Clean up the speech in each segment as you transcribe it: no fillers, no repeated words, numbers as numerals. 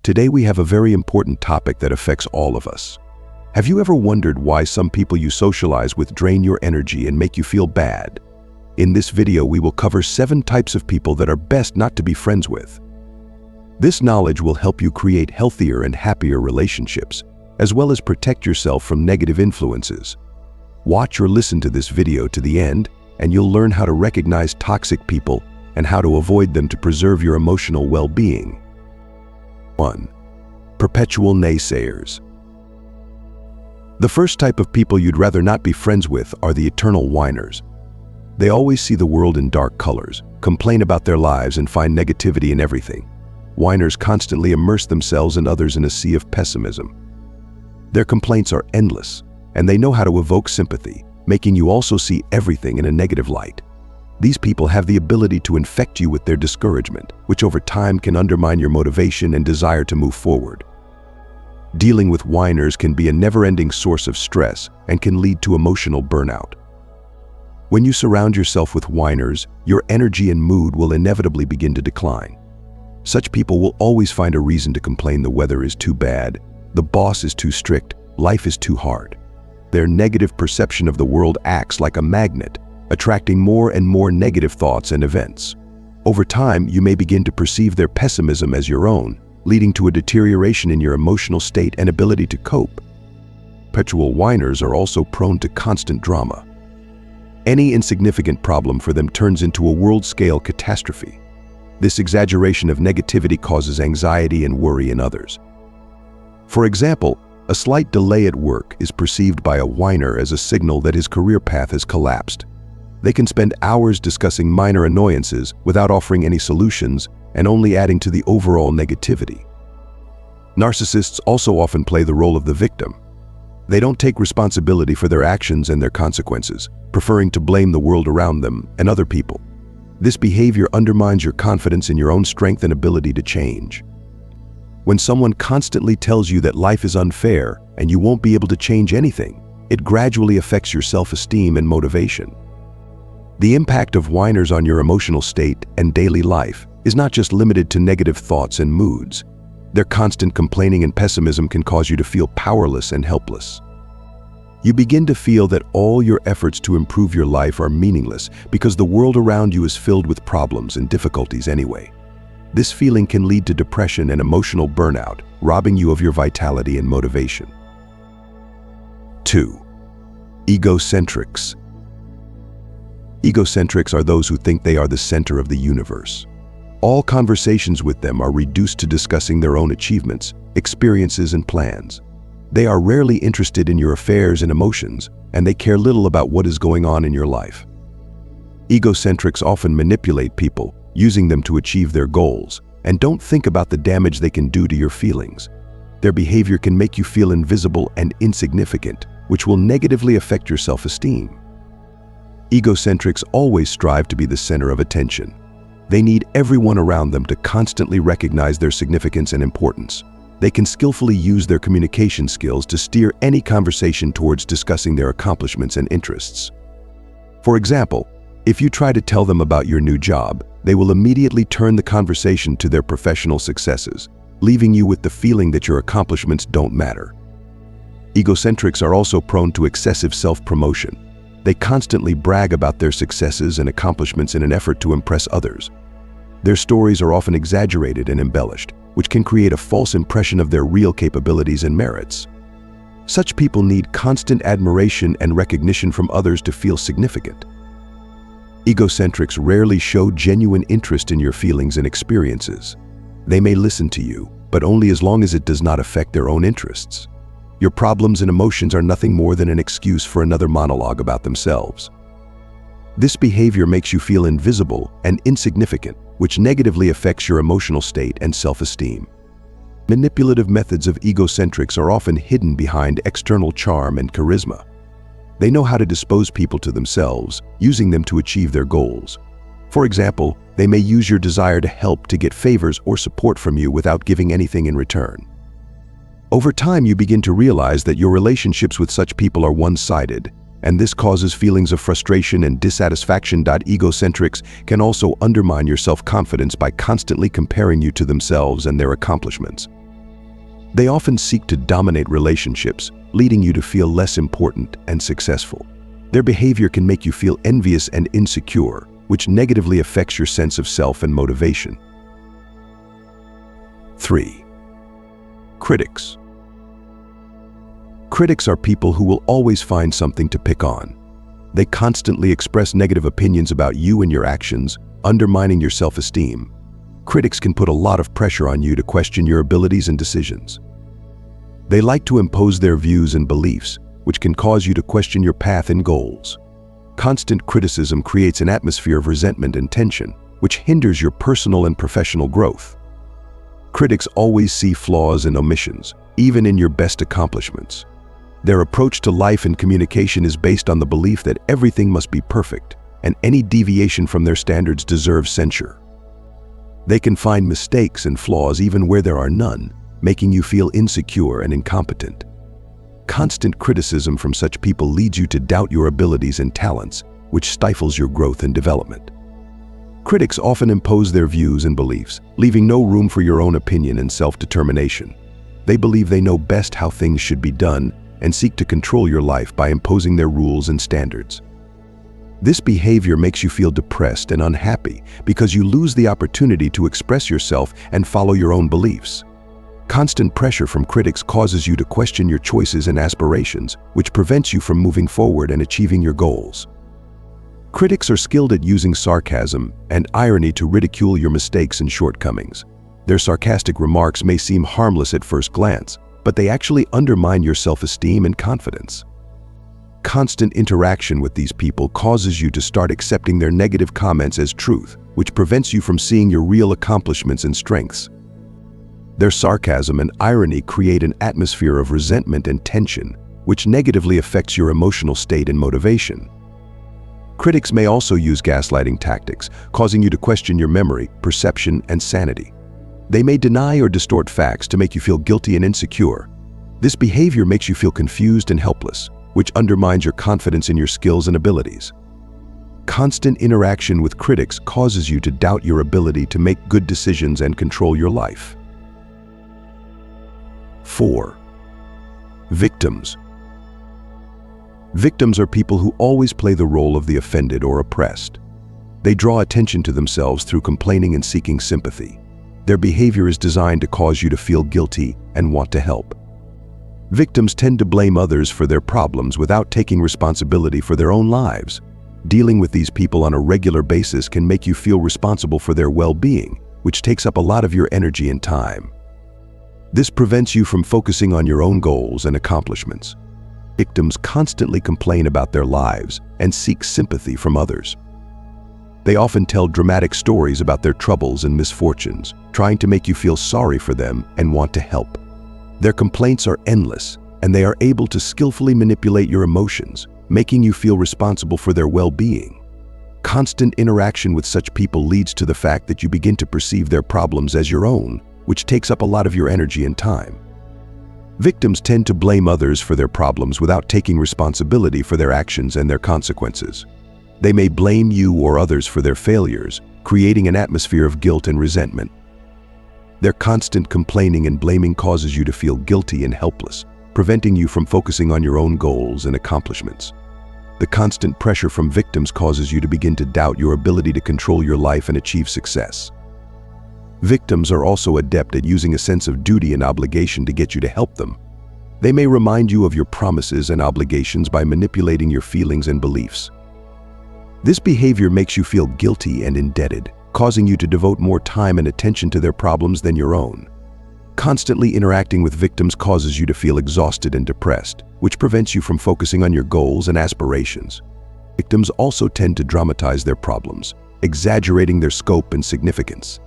Today we have a very important topic that affects all of us. Have you ever wondered why some people you socialize with drain your energy and make you feel bad? In this video, we will cover 7 types of people that are best not to be friends with. This knowledge will help you create healthier and happier relationships, as well as protect yourself from negative influences. Watch or listen to this video to the end, and you'll learn how to recognize toxic people and how to avoid them to preserve your emotional well-being. 1. Perpetual naysayers. The first type of people you'd rather not be friends with are the eternal whiners. They always see the world in dark colors, complain about their lives, and find negativity in everything. Whiners constantly immerse themselves and others in a sea of pessimism. Their complaints are endless, and they know how to evoke sympathy, making you also see everything in a negative light. These people have the ability to infect you with their discouragement, which over time can undermine your motivation and desire to move forward. Dealing with whiners can be a never-ending source of stress and can lead to emotional burnout. When you surround yourself with whiners, your energy and mood will inevitably begin to decline. Such people will always find a reason to complain. The weather is too bad, the boss is too strict, life is too hard. Their negative perception of the world acts like a magnet, attracting more and more negative thoughts and events. Over time, you may begin to perceive their pessimism as your own, leading to a deterioration in your emotional state and ability to cope. Perpetual whiners are also prone to constant drama. Any insignificant problem for them turns into a world-scale catastrophe. This exaggeration of negativity causes anxiety and worry in others. For example, a slight delay at work is perceived by a whiner as a signal that his career path has collapsed. They can spend hours discussing minor annoyances without offering any solutions and only adding to the overall negativity. Narcissists also often play the role of the victim. They don't take responsibility for their actions and their consequences, preferring to blame the world around them and other people. This behavior undermines your confidence in your own strength and ability to change. When someone constantly tells you that life is unfair and you won't be able to change anything, it gradually affects your self-esteem and motivation. The impact of whiners on your emotional state and daily life is not just limited to negative thoughts and moods. Their constant complaining and pessimism can cause you to feel powerless and helpless. You begin to feel that all your efforts to improve your life are meaningless because the world around you is filled with problems and difficulties anyway. This feeling can lead to depression and emotional burnout, robbing you of your vitality and motivation. 2. Egocentrics. Egocentrics are those who think they are the center of the universe. All conversations with them are reduced to discussing their own achievements, experiences, and plans. They are rarely interested in your affairs and emotions, and they care little about what is going on in your life. Egocentrics often manipulate people, using them to achieve their goals, and don't think about the damage they can do to your feelings. Their behavior can make you feel invisible and insignificant, which will negatively affect your self-esteem. Egocentrics always strive to be the center of attention. They need everyone around them to constantly recognize their significance and importance. They can skillfully use their communication skills to steer any conversation towards discussing their accomplishments and interests. For example, if you try to tell them about your new job, they will immediately turn the conversation to their professional successes, leaving you with the feeling that your accomplishments don't matter. Egocentrics are also prone to excessive self-promotion. They constantly brag about their successes and accomplishments in an effort to impress others. Their stories are often exaggerated and embellished, which can create a false impression of their real capabilities and merits. Such people need constant admiration and recognition from others to feel significant. Egocentrics rarely show genuine interest in your feelings and experiences. They may listen to you, but only as long as it does not affect their own interests. Your problems and emotions are nothing more than an excuse for another monologue about themselves. This behavior makes you feel invisible and insignificant, which negatively affects your emotional state and self-esteem. Manipulative methods of egocentrics are often hidden behind external charm and charisma. They know how to dispose people to themselves, using them to achieve their goals. For example, they may use your desire to help to get favors or support from you without giving anything in return. Over time, you begin to realize that your relationships with such people are one-sided, and this causes feelings of frustration and dissatisfaction. Egocentrics can also undermine your self-confidence by constantly comparing you to themselves and their accomplishments. They often seek to dominate relationships, leading you to feel less important and successful. Their behavior can make you feel envious and insecure, which negatively affects your sense of self and motivation. 3. Critics. Critics are people who will always find something to pick on. They constantly express negative opinions about you and your actions, undermining your self-esteem. Critics can put a lot of pressure on you to question your abilities and decisions. They like to impose their views and beliefs, which can cause you to question your path and goals. Constant criticism creates an atmosphere of resentment and tension, which hinders your personal and professional growth. Critics always see flaws and omissions, even in your best accomplishments. Their approach to life and communication is based on the belief that everything must be perfect, and any deviation from their standards deserves censure. They can find mistakes and flaws even where there are none, making you feel insecure and incompetent. Constant criticism from such people leads you to doubt your abilities and talents, which stifles your growth and development. Critics often impose their views and beliefs, leaving no room for your own opinion and self-determination. They believe they know best how things should be done and seek to control your life by imposing their rules and standards. This behavior makes you feel depressed and unhappy because you lose the opportunity to express yourself and follow your own beliefs. Constant pressure from critics causes you to question your choices and aspirations, which prevents you from moving forward and achieving your goals. Critics are skilled at using sarcasm and irony to ridicule your mistakes and shortcomings. Their sarcastic remarks may seem harmless at first glance, but they actually undermine your self-esteem and confidence. Constant interaction with these people causes you to start accepting their negative comments as truth, which prevents you from seeing your real accomplishments and strengths. Their sarcasm and irony create an atmosphere of resentment and tension, which negatively affects your emotional state and motivation. Critics may also use gaslighting tactics, causing you to question your memory, perception, and sanity. They may deny or distort facts to make you feel guilty and insecure. This behavior makes you feel confused and helpless, which undermines your confidence in your skills and abilities. Constant interaction with critics causes you to doubt your ability to make good decisions and control your life. 4. Victims. Victims are people who always play the role of the offended or oppressed. They draw attention to themselves through complaining and seeking sympathy. Their behavior is designed to cause you to feel guilty and want to help. Victims tend to blame others for their problems without taking responsibility for their own lives. Dealing with these people on a regular basis can make you feel responsible for their well-being, which takes up a lot of your energy and time. This prevents you from focusing on your own goals and accomplishments. Victims constantly complain about their lives and seek sympathy from others. They often tell dramatic stories about their troubles and misfortunes, trying to make you feel sorry for them and want to help. Their complaints are endless, and they are able to skillfully manipulate your emotions, making you feel responsible for their well-being. Constant interaction with such people leads to the fact that you begin to perceive their problems as your own, which takes up a lot of your energy and time. Victims tend to blame others for their problems without taking responsibility for their actions and their consequences. They may blame you or others for their failures, creating an atmosphere of guilt and resentment. Their constant complaining and blaming causes you to feel guilty and helpless, preventing you from focusing on your own goals and accomplishments. The constant pressure from victims causes you to begin to doubt your ability to control your life and achieve success. Victims are also adept at using a sense of duty and obligation to get you to help them. They may remind you of your promises and obligations by manipulating your feelings and beliefs. This behavior makes you feel guilty and indebted, causing you to devote more time and attention to their problems than your own. Constantly interacting with victims causes you to feel exhausted and depressed, which prevents you from focusing on your goals and aspirations. Victims also tend to dramatize their problems, exaggerating their scope and significance.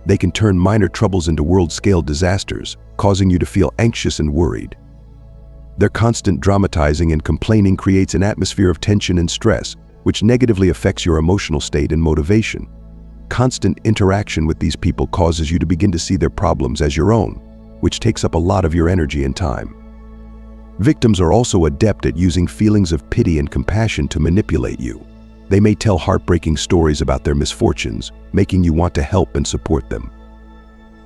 They can turn minor troubles into world-scale disasters, causing you to feel anxious and worried. Their constant dramatizing and complaining creates an atmosphere of tension and stress, which negatively affects your emotional state and motivation. Constant interaction with these people causes you to begin to see their problems as your own, which takes up a lot of your energy and time. Victims are also adept at using feelings of pity and compassion to manipulate you. They may tell heartbreaking stories about their misfortunes, making you want to help and support them.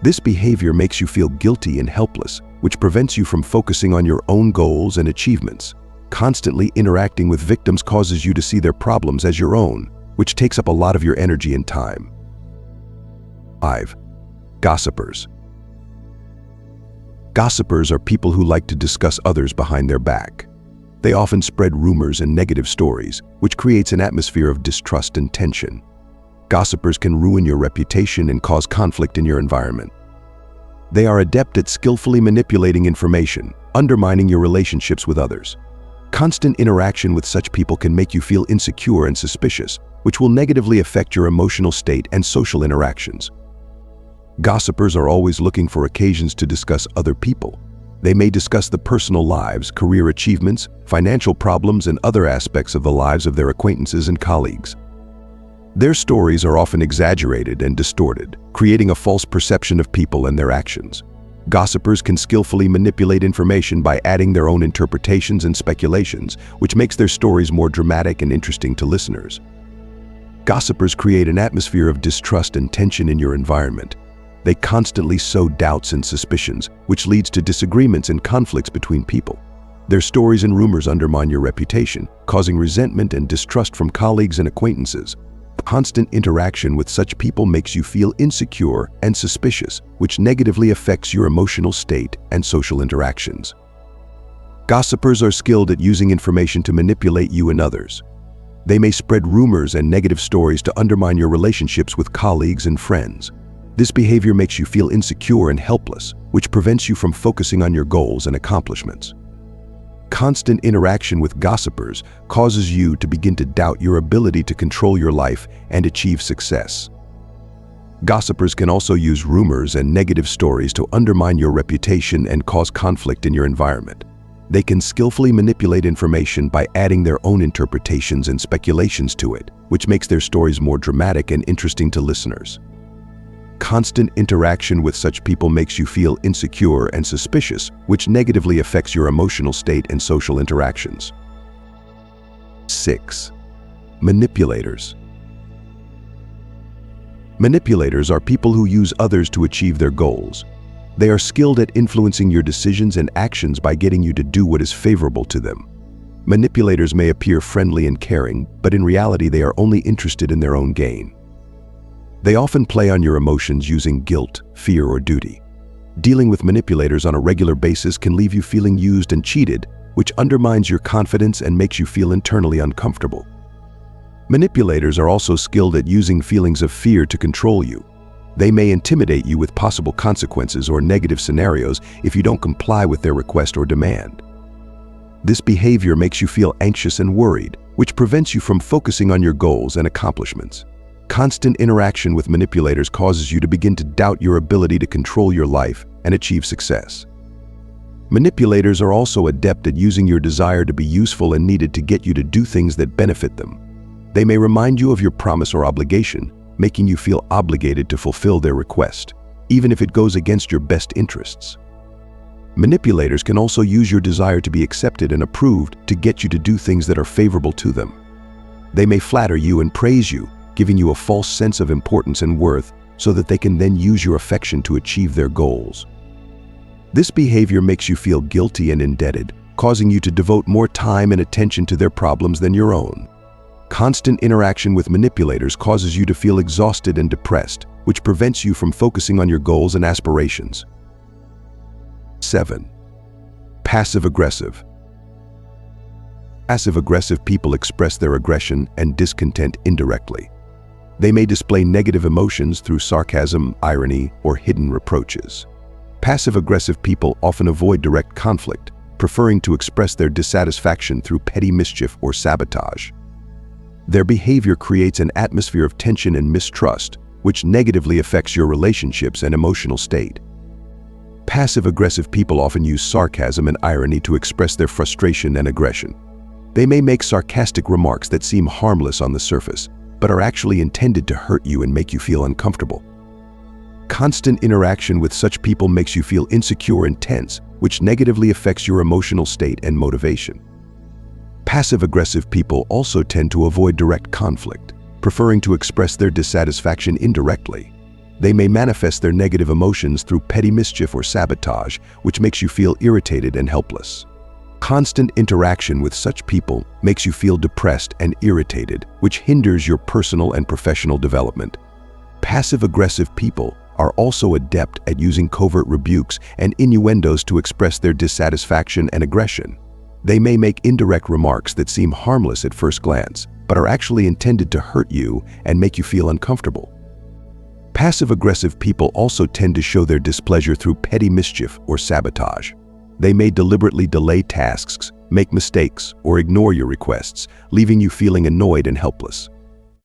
This behavior makes you feel guilty and helpless, which prevents you from focusing on your own goals and achievements. Constantly interacting with victims causes you to see their problems as your own, which takes up a lot of your energy and time. 5. Gossipers. Gossipers are people who like to discuss others behind their back. They often spread rumors and negative stories, which creates an atmosphere of distrust and tension. Gossipers can ruin your reputation and cause conflict in your environment. They are adept at skillfully manipulating information, undermining your relationships with others. Constant interaction with such people can make you feel insecure and suspicious, which will negatively affect your emotional state and social interactions. Gossipers are always looking for occasions to discuss other people. They may discuss the personal lives, career achievements, financial problems, and other aspects of the lives of their acquaintances and colleagues. Their stories are often exaggerated and distorted, creating a false perception of people and their actions. Gossipers can skillfully manipulate information by adding their own interpretations and speculations, which makes their stories more dramatic and interesting to listeners. Gossipers create an atmosphere of distrust and tension in your environment. They constantly sow doubts and suspicions, which leads to disagreements and conflicts between people. Their stories and rumors undermine your reputation, causing resentment and distrust from colleagues and acquaintances. Constant interaction with such people makes you feel insecure and suspicious, which negatively affects your emotional state and social interactions. Gossipers are skilled at using information to manipulate you and others. They may spread rumors and negative stories to undermine your relationships with colleagues and friends. This behavior makes you feel insecure and helpless, which prevents you from focusing on your goals and accomplishments. Constant interaction with gossipers causes you to begin to doubt your ability to control your life and achieve success. Gossipers can also use rumors and negative stories to undermine your reputation and cause conflict in your environment. They can skillfully manipulate information by adding their own interpretations and speculations to it, which makes their stories more dramatic and interesting to listeners. Constant interaction with such people makes you feel insecure and suspicious, which negatively affects your emotional state and social interactions. 6. Manipulators. Manipulators are people who use others to achieve their goals. They are skilled at influencing your decisions and actions by getting you to do what is favorable to them. Manipulators may appear friendly and caring, but in reality they are only interested in their own gain. They often play on your emotions using guilt, fear, or duty. Dealing with manipulators on a regular basis can leave you feeling used and cheated, which undermines your confidence and makes you feel internally uncomfortable. Manipulators are also skilled at using feelings of fear to control you. They may intimidate you with possible consequences or negative scenarios if you don't comply with their request or demand. This behavior makes you feel anxious and worried, which prevents you from focusing on your goals and accomplishments. Constant interaction with manipulators causes you to begin to doubt your ability to control your life and achieve success. Manipulators are also adept at using your desire to be useful and needed to get you to do things that benefit them. They may remind you of your promise or obligation, making you feel obligated to fulfill their request, even if it goes against your best interests. Manipulators can also use your desire to be accepted and approved to get you to do things that are favorable to them. They may flatter you and praise you, giving you a false sense of importance and worth so that they can then use your affection to achieve their goals. This behavior makes you feel guilty and indebted, causing you to devote more time and attention to their problems than your own. Constant interaction with manipulators causes you to feel exhausted and depressed, which prevents you from focusing on your goals and aspirations. 7. Passive-aggressive. Passive-aggressive people express their aggression and discontent indirectly. They may display negative emotions through sarcasm, irony, or hidden reproaches. Passive-aggressive people often avoid direct conflict, preferring to express their dissatisfaction through petty mischief or sabotage. Their behavior creates an atmosphere of tension and mistrust, which negatively affects your relationships and emotional state. Passive-aggressive people often use sarcasm and irony to express their frustration and aggression. They may make sarcastic remarks that seem harmless on the surface, but are actually intended to hurt you and make you feel uncomfortable. Constant interaction with such people makes you feel insecure and tense, which negatively affects your emotional state and motivation. Passive-aggressive people also tend to avoid direct conflict, preferring to express their dissatisfaction indirectly. They may manifest their negative emotions through petty mischief or sabotage, which makes you feel irritated and helpless. Constant interaction with such people makes you feel depressed and irritated, which hinders your personal and professional development. Passive-aggressive people are also adept at using covert rebukes and innuendos to express their dissatisfaction and aggression. They may make indirect remarks that seem harmless at first glance, but are actually intended to hurt you and make you feel uncomfortable. Passive-aggressive people also tend to show their displeasure through petty mischief or sabotage. They may deliberately delay tasks, make mistakes, or ignore your requests, leaving you feeling annoyed and helpless.